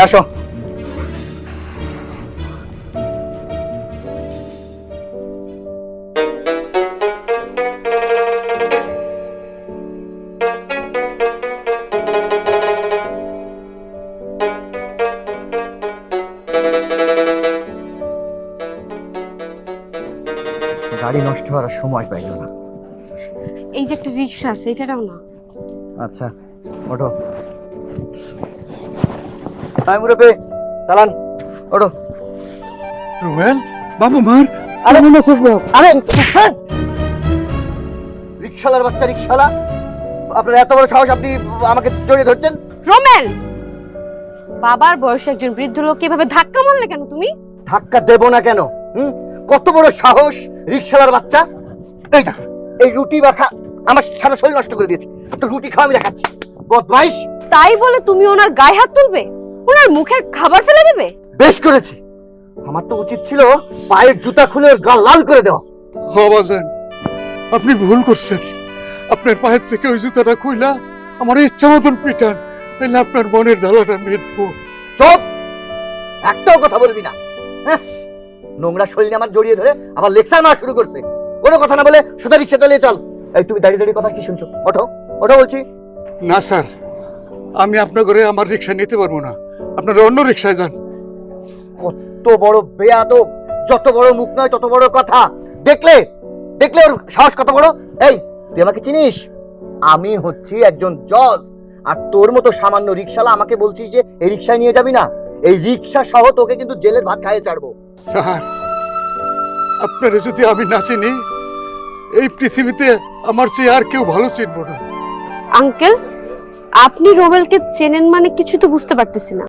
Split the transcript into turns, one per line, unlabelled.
আসো। গাড়ি নষ্ট হওয়ার আর সময় পাইল না।
এই যে একটা রিক্সা আছে, এটা নাও না।
আচ্ছা ওঠো। তাই মুরব্বি চালান, ওঠো।
রুবেল, বাবা মার।
আরে আরে রিক্সালার বাচ্চা, রিক্সালা, আপনার এত বড় সাহস, আপনি আমাকে জড়িয়ে ধরছেন?
রোমেল, বাবার বয়সে একজন বৃদ্ধ লোককে এভাবে ধাক্কা মারলে কেন তুমি?
ধাক্কা দেব না কেন? কত বড় সাহস রিক্সালার বাচ্চা! এই না, এই রুটি মাখা আমার সারা শরীর নষ্ট করে দিয়েছে। তো রুটি খাওয়া আমি দেখাচ্ছি, বদমাইশ।
তাই বলে তুমি ওনার গায়ে হাত তুলবে, ওনার মুখের খাবার ফেলে দেবে?
বেশ করেছি, আমার তো উচিত ছিল পায়ের জুতা খুলে ওর গা লাল করে দেওয়া।
বাজান, আপনি ভুল করছেন। আপনার পায়ের থেকে ওই জুতাটা খুইলা আমার ইচ্ছা মতন পিটান, তাহলে আপনার মনের জ্বালাটা মিটবো।
চুপ, একটাও কথা বলবি না। নোংরা শরীরে আমার জড়িয়ে ধরে আবার লেকচার মারা শুরু করছে। কোনো কথা না বলে সোজা রিক্সা চালিয়ে চল। এই তুমি দাঁড়িয়ে দাঁড়িয়ে কথা কি শুনছো? ওঠো, ওঠো বলছি।
না স্যার, আমি আপনার ঘরে আমার রিক্সা নিতে পারবো না, আপনারা অন্য রিক্সায় যান।
কত বড় বেয়াদব, যত বড় মুখ নয় তত বড় কথা। দেখলে দেখলে ওর সাহস কত বড়। এই তুই আমাকে চিনিস? আমি হচ্ছি একজন জজ, আর তোর মতো সামান্য রিক্সালা আমাকে বলছিস যে এই রিক্সায় নিয়ে যাবি না? এই রিক্সা সহ তোকে কিন্তু জেলের ভাত খাইয়ে ছাড়বো।
স্যার, আপনারা যদি আমি না চিনি, এই পৃথিবীতে আমার চেয়ে আর কেউ ভালো চিনবো না।
আঙ্কেল, আপনি রোমেলকে চেনেন মানে কিছু তো বুঝতে পারতেছি না।